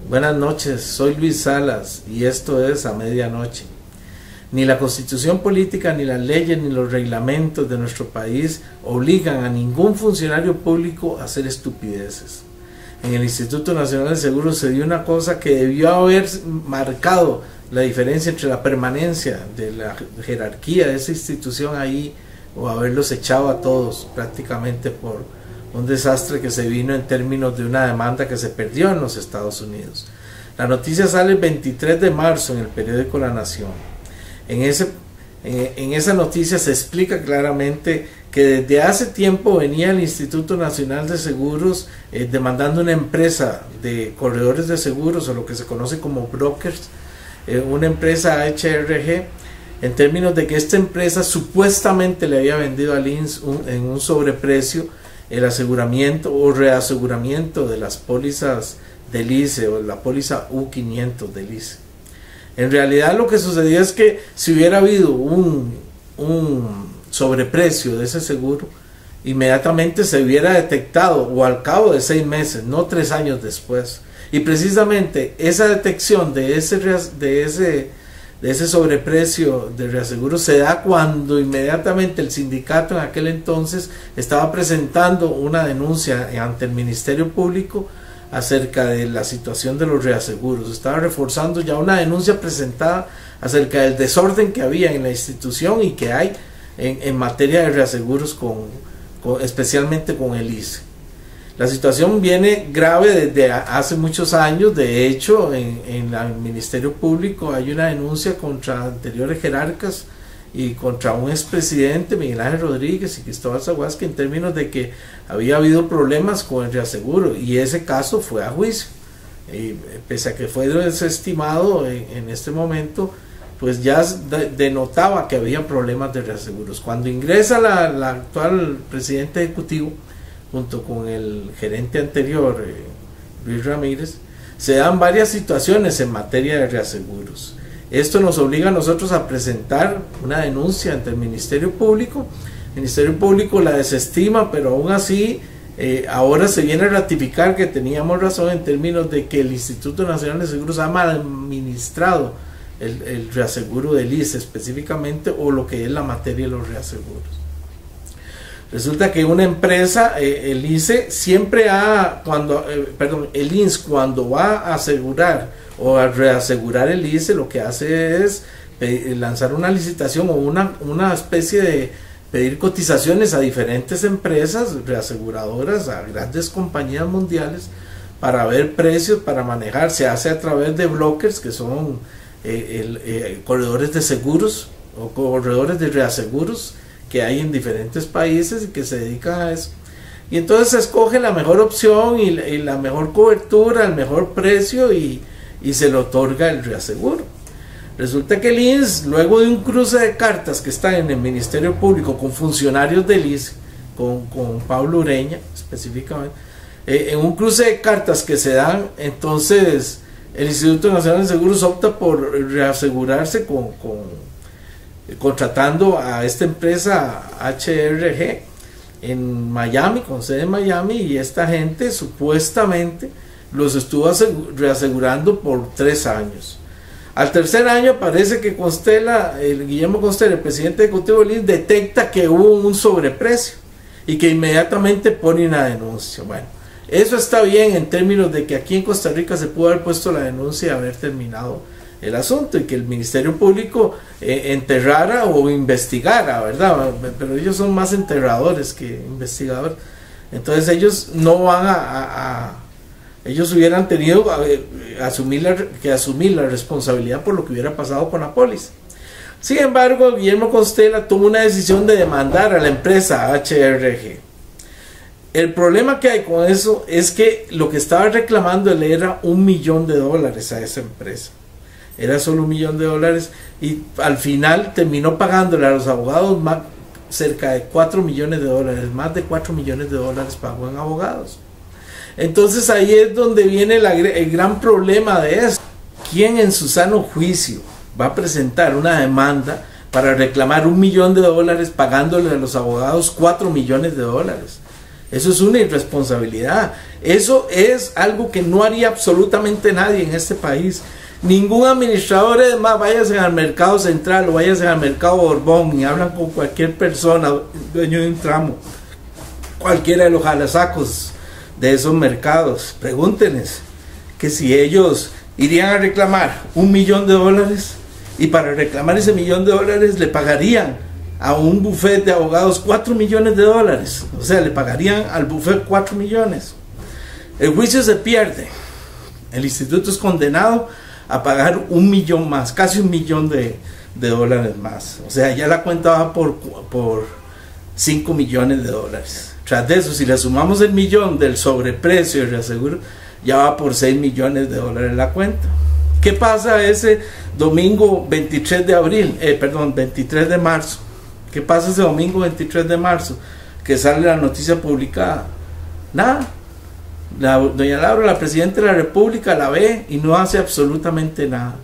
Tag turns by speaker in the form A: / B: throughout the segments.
A: Buenas noches, soy Luis Salas y esto es A Medianoche. Ni la Constitución Política, ni las leyes, ni los reglamentos de nuestro país obligan a ningún funcionario público a hacer estupideces. En el Instituto Nacional de Seguros se dio una cosa que debió haber marcado la diferencia entre la permanencia de la jerarquía de esa institución ahí o haberlos echado a todos prácticamente por un desastre que se vino en términos de una demanda que se perdió en los Estados Unidos. La noticia sale el 23 de marzo en el periódico La Nación. En esa noticia se explica claramente que desde hace tiempo venía el Instituto Nacional de Seguros demandando una empresa de corredores de seguros, o lo que se conoce como brokers, una empresa HRG, en términos de que esta empresa supuestamente le había vendido al INS en un sobreprecio el aseguramiento o reaseguramiento de las pólizas del ICE o la póliza U500 del ICE. En realidad lo que sucedió es que si hubiera habido un sobreprecio de ese seguro, inmediatamente se hubiera detectado, o al cabo de 6 meses, no 3 años después. Y precisamente esa detección de ese sobreprecio de reaseguro se da cuando inmediatamente el sindicato en aquel entonces estaba presentando una denuncia ante el Ministerio Público acerca de la situación de los reaseguros. Estaba reforzando ya una denuncia presentada acerca del desorden que había en la institución y que hay en materia de reaseguros, especialmente con el ICE. La situación viene grave desde hace muchos años. De hecho, en el Ministerio Público hay una denuncia contra anteriores jerarcas y contra un expresidente, Miguel Ángel Rodríguez y Cristóbal Zaguasque, en términos de que había habido problemas con el reaseguro, y ese caso fue a juicio. Y pese a que fue desestimado en este momento, pues ya denotaba que había problemas de reaseguros. Cuando ingresa la actual presidente ejecutivo, junto con el gerente anterior, Luis Ramírez, se dan varias situaciones en materia de reaseguros. Esto nos obliga a nosotros a presentar una denuncia ante el Ministerio Público. El Ministerio Público la desestima, pero aún así ahora se viene a ratificar que teníamos razón en términos de que el Instituto Nacional de Seguros ha mal administrado el reaseguro del ICE específicamente, o lo que es la materia de los reaseguros. Resulta que una empresa, el ICE, el INS, cuando va a asegurar o a reasegurar el ICE, lo que hace es lanzar una licitación o una especie de pedir cotizaciones a diferentes empresas reaseguradoras, a grandes compañías mundiales, para ver precios, para manejar. Se hace a través de brokers, que son corredores de seguros o corredores de reaseguros que hay en diferentes países y que se dedican a eso. Y entonces se escoge la mejor opción y la mejor cobertura, el mejor precio, y se le otorga el reaseguro. Resulta que el INS, luego de un cruce de cartas que están en el Ministerio Público con funcionarios del ICE, con Pablo Ureña específicamente, en un cruce de cartas que se dan, entonces el Instituto Nacional de Seguros opta por reasegurarse contratando a esta empresa HRG en Miami, con sede en Miami, y esta gente supuestamente los estuvo reasegurando por 3 años. Al tercer año parece que Guillermo Constela, el presidente ejecutivo del INS, detecta que hubo un sobreprecio y que inmediatamente pone una denuncia. Bueno, eso está bien en términos de que aquí en Costa Rica se pudo haber puesto la denuncia y haber terminado el asunto, y que el Ministerio Público enterrara o investigara, ¿verdad? Pero ellos son más enterradores que investigadores. Entonces ellos no van ellos hubieran tenido que asumir la responsabilidad por lo que hubiera pasado con la póliza. Sin embargo, Guillermo Constela tomó una decisión de demandar a la empresa HRG. El problema que hay con eso es que lo que estaba reclamando él era $1 millón a esa empresa. Era solo $1 millón, y al final terminó pagándole a los abogados cerca de $4 millones, más de $4 millones pagó en abogados. Entonces ahí es donde viene el gran problema de esto. ¿Quién en su sano juicio va a presentar una demanda para reclamar $1 millón pagándole a los abogados $4 millones? Eso es una irresponsabilidad. Eso es algo que no haría absolutamente nadie en este país. Ningún administrador, es más, váyase al mercado central o váyase al mercado Borbón y hablan con cualquier persona, dueño de un tramo, cualquiera de los jalasacos de esos mercados. Pregúntenles que si ellos irían a reclamar $1.000.000 y para reclamar ese $1.000.000 le pagarían a un bufete de abogados $4 millones. O sea, le pagarían al bufete 4 millones. El juicio se pierde. El instituto es condenado a pagar $1 millón más, casi $1 millón de dólares más. O sea, ya la cuenta va por $5 millones. Tras de eso, si le sumamos el millón del sobreprecio y reaseguro, ya va por $6 millones la cuenta. ¿Qué pasa ese domingo 23 de marzo? ¿Qué pasa ese domingo 23 de marzo? Que sale la noticia publicada. Nada. Doña Laura, la Presidenta de la República, la ve y no hace absolutamente nada.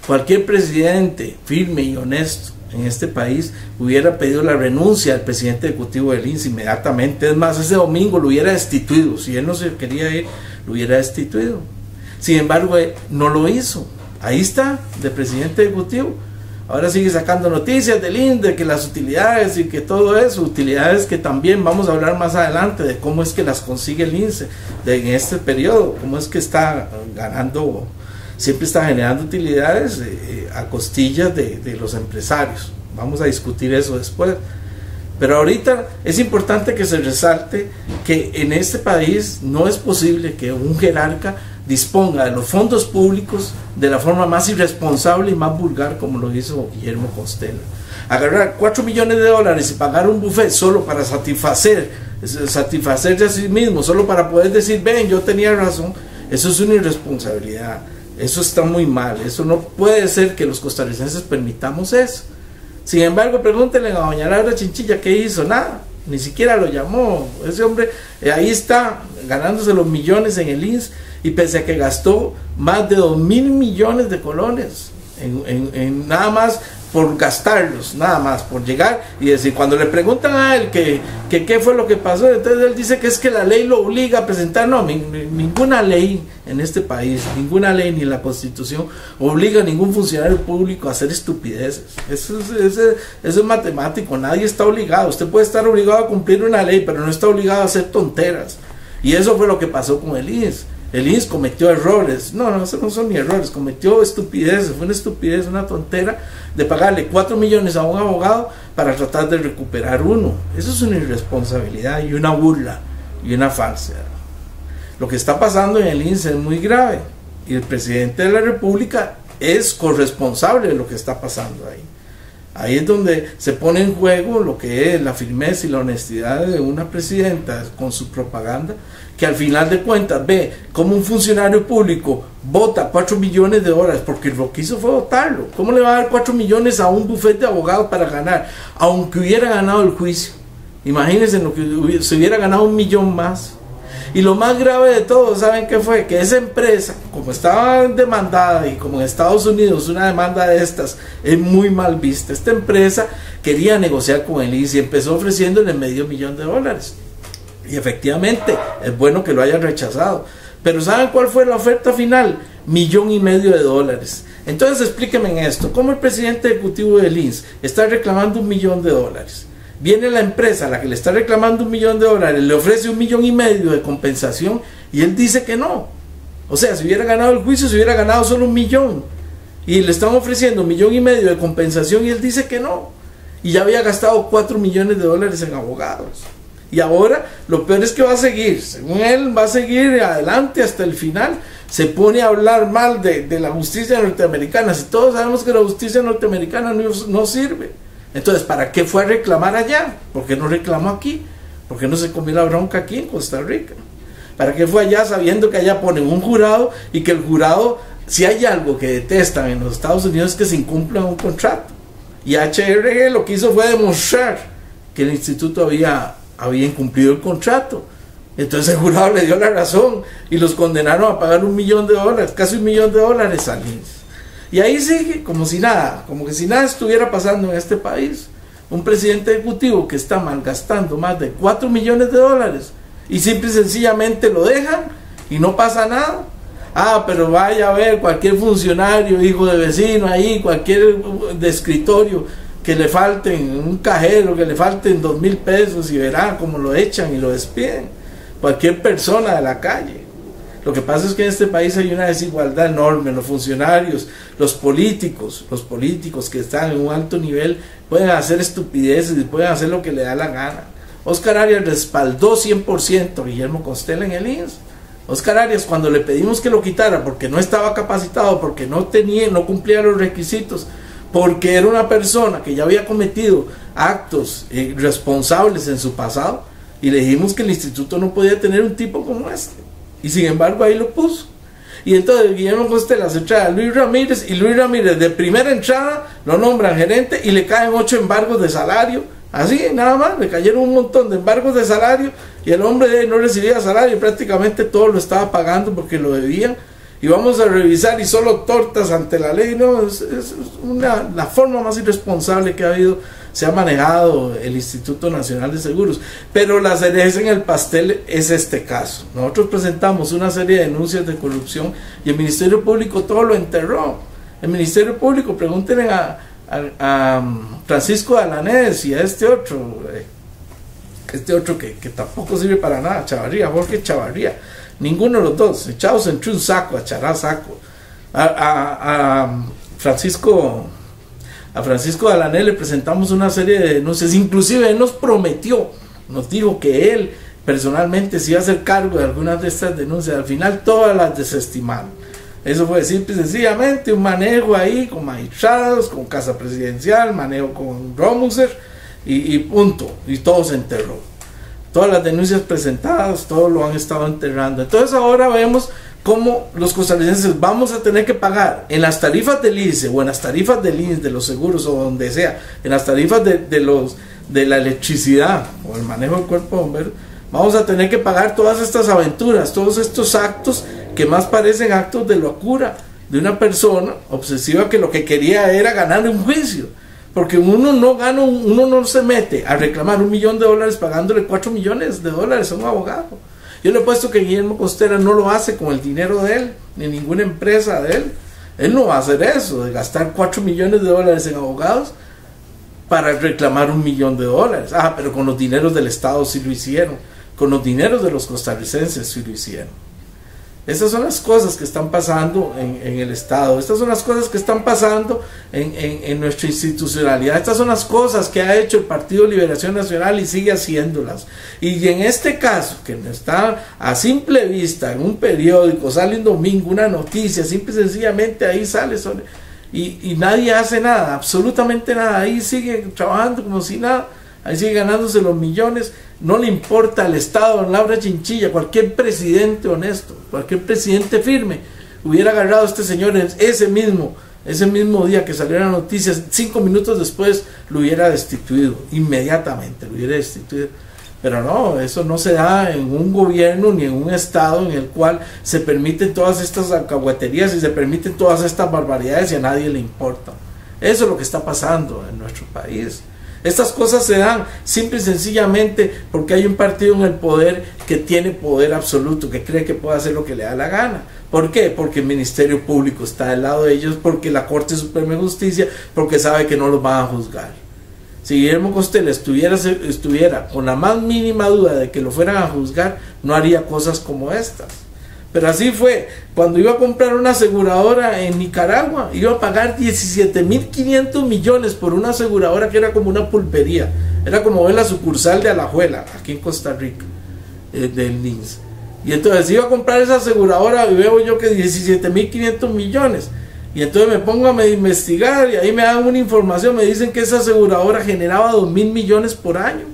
A: Cualquier presidente firme y honesto en este país hubiera pedido la renuncia al presidente ejecutivo del INSS inmediatamente. Es más, ese domingo lo hubiera destituido. Si él no se quería ir, lo hubiera destituido. Sin embargo, no lo hizo. Ahí está, de presidente ejecutivo. Ahora sigue sacando noticias del INSS, de que las utilidades y que todo eso, utilidades que también vamos a hablar más adelante de cómo es que las consigue el INSS en este periodo, cómo es que está ganando, siempre está generando utilidades a costillas de los empresarios. Vamos a discutir eso después. Pero ahorita es importante que se resalte que en este país no es posible que un jerarca disponga de los fondos públicos de la forma más irresponsable y más vulgar como lo hizo Guillermo Costelo. Agarrar $4 millones y pagar un buffet solo para satisfacerse a sí mismo, solo para poder decir, ven, yo tenía razón. Eso es una irresponsabilidad, eso está muy mal, eso no puede ser que los costarricenses permitamos eso. Sin embargo, pregúntenle a doña Laura Chinchilla qué hizo. Nada, ni siquiera lo llamó. Ese hombre ahí está ganándose los millones en el INSS, y pese a que gastó más de 2.000 millones de colones en nada más por gastarlos, nada más por llegar y decir, cuando le preguntan a él que qué fue lo que pasó, entonces él dice que es que la ley lo obliga a presentar. No, ninguna ley en este país, ninguna ley ni la Constitución obliga a ningún funcionario público a hacer estupideces. Eso es matemático, nadie está obligado. Usted puede estar obligado a cumplir una ley, pero no está obligado a hacer tonteras. Y eso fue lo que pasó con el INSS. El INSS cometió errores. No, esos no son ni errores, cometió estupideces. Fue una estupidez, una tontera de pagarle 4 millones a un abogado para tratar de recuperar uno. Eso es una irresponsabilidad y una burla y una falsedad. Lo que está pasando en el INSS es muy grave y el presidente de la República es corresponsable de lo que está pasando ahí. Ahí es donde se pone en juego lo que es la firmeza y la honestidad de una presidenta con su propaganda, que al final de cuentas ve como un funcionario público vota $4 millones porque lo que hizo fue votarlo. ¿Cómo le va a dar 4 millones a un bufete de abogados para ganar? Aunque hubiera ganado el juicio. Imagínense lo que se hubiera ganado $1 millón más. Y lo más grave de todo, ¿saben qué fue? Que esa empresa, como estaba demandada y como en Estados Unidos una demanda de estas es muy mal vista, esta empresa quería negociar con el INSS y empezó ofreciéndole $500,000. Y efectivamente, es bueno que lo hayan rechazado. Pero ¿saben cuál fue la oferta final? $1,5 millones. Entonces explíquenme en esto, ¿cómo el presidente ejecutivo del INSS está reclamando $1 millón? Viene la empresa a la que le está reclamando $1 millón, le ofrece $1,5 millones de compensación y él dice que no. O sea, si hubiera ganado el juicio, se hubiera ganado solo $1 millón. Y le están ofreciendo $1,5 millones de compensación y él dice que no. Y ya había gastado $4 millones en abogados. Y ahora lo peor es que va a seguir, según él, va a seguir adelante hasta el final. Se pone a hablar mal de la justicia norteamericana. Si todos sabemos que la justicia norteamericana no sirve. Entonces, ¿para qué fue a reclamar allá? ¿Por qué no reclamó aquí? ¿Por qué no se comió la bronca aquí en Costa Rica? ¿Para qué fue allá sabiendo que allá ponen un jurado y que el jurado, si hay algo que detestan en los Estados Unidos, es que se incumpla un contrato? Y HRG lo que hizo fue demostrar que el instituto había incumplido el contrato. Entonces el jurado le dio la razón y los condenaron a pagar $1 millón, casi $1 millón al INSS. Y ahí sigue como si nada, como que si nada estuviera pasando en este país. Un presidente ejecutivo que está malgastando más de $4 millones y simple y sencillamente lo dejan y no pasa nada. Ah, pero vaya a ver cualquier funcionario, hijo de vecino ahí, cualquier de escritorio que le falten, un cajero que le falten 2,000 pesos y verá cómo lo echan y lo despiden. Cualquier persona de la calle. Lo que pasa es que en este país hay una desigualdad enorme. Los funcionarios, los políticos que están en un alto nivel pueden hacer estupideces y pueden hacer lo que le da la gana. Oscar Arias respaldó 100% a Guillermo Costela en el INS. Oscar Arias, cuando le pedimos que lo quitara porque no estaba capacitado, porque no cumplía los requisitos, porque era una persona que ya había cometido actos irresponsables en su pasado, y le dijimos que el instituto no podía tener un tipo como este, y sin embargo ahí lo puso. Y entonces Guillermo Costela se trae a Luis Ramírez, y Luis Ramírez de primera entrada lo nombran gerente y le caen 8 embargos de salario. Así, nada más, le cayeron un montón de embargos de salario y el hombre no recibía salario y prácticamente todo lo estaba pagando porque lo debían. Y vamos a revisar y solo tortas ante la ley. No, es la forma más irresponsable que ha habido, se ha manejado el Instituto Nacional de Seguros. Pero la cereza en el pastel es este caso. Nosotros presentamos una serie de denuncias de corrupción y el Ministerio Público todo lo enterró. El Ministerio Público, pregúntenle a Francisco Alanés y a este otro que tampoco sirve para nada, Chavarría, Jorge Chavarría, ninguno de los dos, echados entre un saco, echará saco. A Francisco Alanés le presentamos una serie de denuncias, inclusive él nos prometió, nos dijo que él personalmente se iba a hacer cargo de algunas de estas denuncias. Al final todas las desestimaron. Eso fue simple y sencillamente un manejo ahí con magistrados, con Casa Presidencial, manejo con Romuser y punto. Y todo se enterró. Todas las denuncias presentadas, todo lo han estado enterrando. Entonces ahora vemos cómo los costarricenses vamos a tener que pagar en las tarifas del ICE o en las tarifas del INS, de los seguros o donde sea, en las tarifas de la electricidad o el manejo del cuerpo de bomberos, vamos a tener que pagar todas estas aventuras, todos estos actos que más parecen actos de locura de una persona obsesiva que lo que quería era ganar un juicio, porque uno no se mete a reclamar $1 millón pagándole $4 millones a un abogado. Yo le he puesto que Guillermo Costela no lo hace con el dinero de él, ni ninguna empresa de él. Él no va a hacer eso, de gastar $4 millones en abogados para reclamar $1 millón. Ah, pero con los dineros del Estado sí lo hicieron, con los dineros de los costarricenses sí lo hicieron. Estas son las cosas que están pasando en el Estado, estas son las cosas que están pasando en nuestra institucionalidad, estas son las cosas que ha hecho el Partido Liberación Nacional y sigue haciéndolas. Y en este caso, que está a simple vista en un periódico, sale un domingo una noticia, simple y sencillamente ahí sale y nadie hace nada, absolutamente nada, ahí sigue trabajando como si nada, ahí sigue ganándose los millones. No le importa al Estado, don Laura Chinchilla. Cualquier presidente honesto, cualquier presidente firme hubiera agarrado a este señor ese mismo día que salió la noticia, 5 minutos después lo hubiera destituido, inmediatamente lo hubiera destituido. Pero no, eso no se da en un gobierno ni en un Estado en el cual se permiten todas estas alcahueterías y se permiten todas estas barbaridades y a nadie le importa. Eso es lo que está pasando en nuestro país. Estas cosas se dan simple y sencillamente porque hay un partido en el poder que tiene poder absoluto, que cree que puede hacer lo que le da la gana. ¿Por qué? Porque el Ministerio Público está del lado de ellos, porque la Corte Suprema de Justicia, porque sabe que no los van a juzgar. Si Guillermo Costela estuviera con la más mínima duda de que lo fueran a juzgar, no haría cosas como estas. Pero así fue. Cuando iba a comprar una aseguradora en Nicaragua, iba a pagar 17.500 millones por una aseguradora que era como una pulpería. Era como ver la sucursal de Alajuela, aquí en Costa Rica, del NINS. Y entonces iba a comprar esa aseguradora y veo yo que 17.500 millones. Y entonces me pongo a investigar y ahí me dan una información, me dicen que esa aseguradora generaba 2.000 millones por año.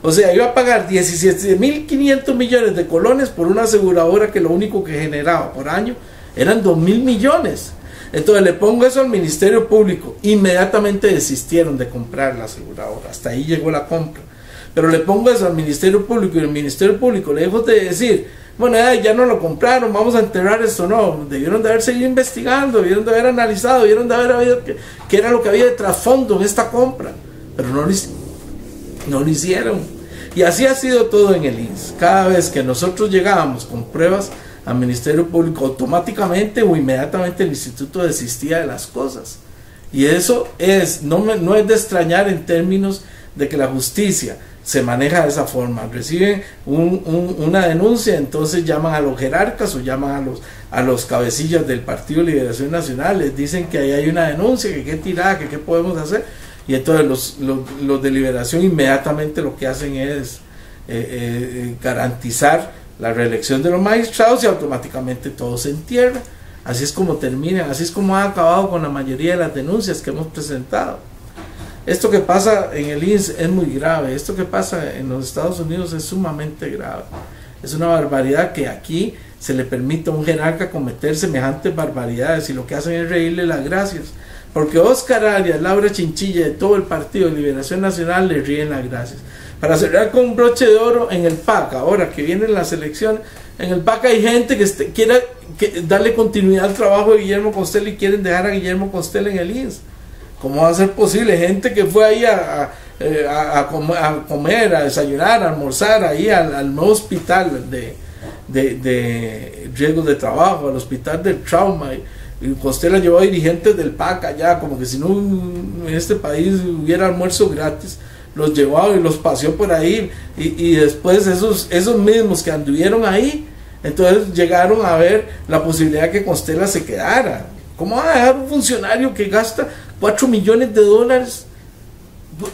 A: O sea, iba a pagar 17.500 millones de colones por una aseguradora que lo único que generaba por año eran 2.000 millones. Entonces le pongo eso al Ministerio Público. Inmediatamente desistieron de comprar la aseguradora. Hasta ahí llegó la compra. Pero le pongo eso al Ministerio Público y el Ministerio Público lejos de decir, bueno, ya no lo compraron, vamos a enterrar esto. No, debieron de haber seguido investigando, debieron de haber analizado, debieron de haber habido qué era lo que había de trasfondo en esta compra. Pero no lo hicieron. Y así ha sido todo en el INS. Cada vez que nosotros llegábamos con pruebas al Ministerio Público, automáticamente o inmediatamente el instituto desistía de las cosas. Y eso no es de extrañar en términos de que la justicia se maneja de esa forma. Reciben una denuncia, entonces llaman a los jerarcas o llaman a los cabecillas del Partido de Liberación Nacional, les dicen que ahí hay una denuncia, que qué tirada, que qué podemos hacer, y entonces los de Liberación inmediatamente lo que hacen es garantizar la reelección de los magistrados y automáticamente todo se entierra. Así es como terminan, así es como ha acabado con la mayoría de las denuncias que hemos presentado. Esto que pasa en el INS es muy grave, esto que pasa en los Estados Unidos es sumamente grave. Es una barbaridad que aquí se le permita a un jerarca cometer semejantes barbaridades, y lo que hacen es reírle las gracias. Porque Oscar Arias, Laura Chinchilla, de todo el Partido de Liberación Nacional le ríen las gracias. Para cerrar con un broche de oro, en el PAC, ahora que vienen las elecciones, en el PAC hay gente que quiere darle continuidad al trabajo de Guillermo Costela y quieren dejar a Guillermo Costela en el INS. ¿Cómo va a ser posible? Gente que fue ahí a comer, a desayunar, a almorzar ahí al nuevo hospital de riesgos de trabajo, al hospital del trauma, y Costela llevó a dirigentes del PAC allá, como que si no en este país hubiera almuerzo gratis, los llevaba y los paseó por ahí, y después esos mismos que anduvieron ahí, entonces llegaron a ver la posibilidad de que Costela se quedara. ¿Cómo va a dejar un funcionario que gasta $4 millones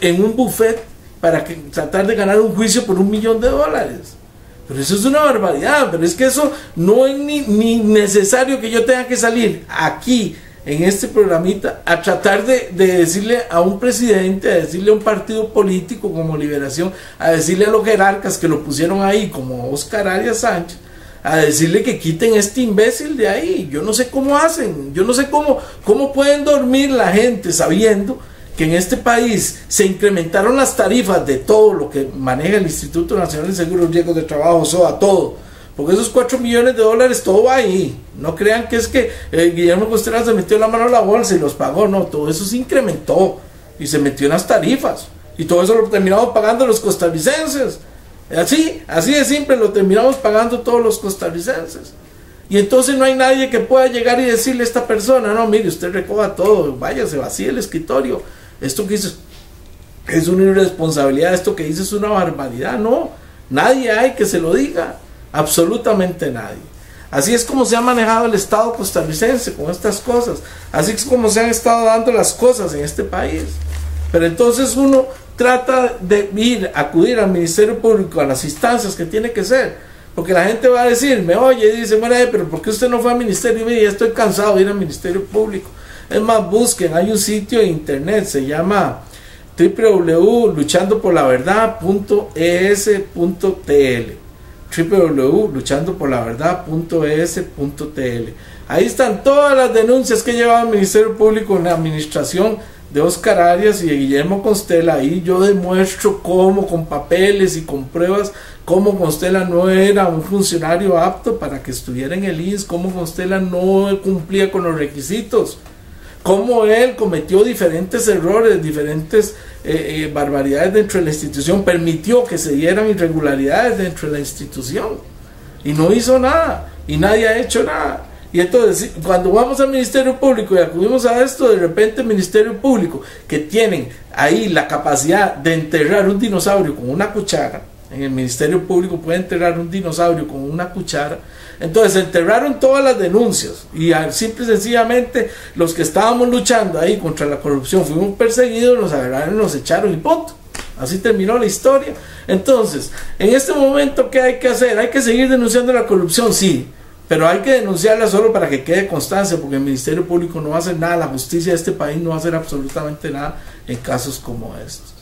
A: en un buffet para tratar de ganar un juicio por $1 millón? Pero eso es una barbaridad. Pero es que eso no es ni necesario que yo tenga que salir aquí en este programita a tratar de decirle a un presidente, a decirle a un partido político como Liberación, a decirle a los jerarcas que lo pusieron ahí como Oscar Arias Sánchez, a decirle que quiten este imbécil de ahí. Yo no sé cómo hacen, yo no sé cómo pueden dormir la gente sabiendo que en este país se incrementaron las tarifas de todo lo que maneja el Instituto Nacional de Seguros, Riesgos de Trabajo, SOA, todo, porque esos $4 millones todo va ahí. No crean que es que Guillermo Costela se metió la mano a la bolsa y los pagó, no, todo eso se incrementó y se metió en las tarifas, y todo eso lo terminamos pagando los costarricenses. Así de simple, lo terminamos pagando todos los costarricenses. Y entonces no hay nadie que pueda llegar y decirle a esta persona: no, mire, usted recoja todo, váyase, vacíe el escritorio, esto que dice es una irresponsabilidad, esto que dice es una barbaridad. No, nadie hay que se lo diga, absolutamente nadie. Así es como se ha manejado el Estado costarricense con estas cosas, así es como se han estado dando las cosas en este país. Pero entonces uno trata de acudir al Ministerio Público, a las instancias que tiene que ser, porque la gente va a decirme, oye, dice, bueno, pero ¿por qué usted no fue al Ministerio? Y mire, ya estoy cansado de ir al Ministerio Público. Es más, busquen, hay un sitio de internet, se llama www.luchandoporlaverdad.es.tl, www.luchandoporlaverdad.es.tl. Ahí están todas las denuncias que llevaba el Ministerio Público en la administración de Oscar Arias y de Guillermo Costela. Ahí yo demuestro cómo, con papeles y con pruebas, cómo Costela no era un funcionario apto para que estuviera en el INS, cómo Costela no cumplía con los requisitos, cómo él cometió diferentes errores, diferentes barbaridades dentro de la institución, permitió que se dieran irregularidades dentro de la institución y no hizo nada, y nadie ha hecho nada. Y entonces, cuando vamos al Ministerio Público y acudimos a esto, de repente el Ministerio Público, que tienen ahí la capacidad de enterrar un dinosaurio con una cuchara, en el Ministerio Público pueden enterrar un dinosaurio con una cuchara, entonces enterraron todas las denuncias, y simple y sencillamente los que estábamos luchando ahí contra la corrupción fuimos perseguidos, nos agarraron, nos echaron y punto. Así terminó la historia. Entonces, en este momento, ¿qué hay que hacer? Hay que seguir denunciando la corrupción, sí, pero hay que denunciarla solo para que quede constancia, porque el Ministerio Público no va a hacer nada, la justicia de este país no va a hacer absolutamente nada en casos como estos.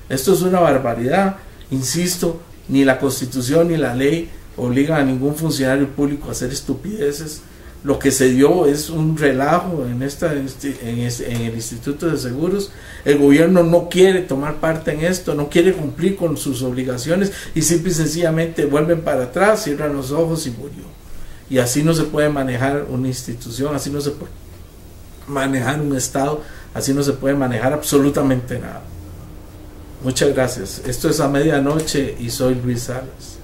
A: Esto es una barbaridad, insisto, ni la Constitución ni la ley obligan a ningún funcionario público a hacer estupideces. Lo que se dio es un relajo en el Instituto de Seguros. El gobierno no quiere tomar parte en esto, no quiere cumplir con sus obligaciones y simple y sencillamente vuelven para atrás, cierran los ojos y murió. Y así no se puede manejar una institución, así no se puede manejar un Estado, así no se puede manejar absolutamente nada. Muchas gracias. Esto es A Medianoche y soy Luis Salas.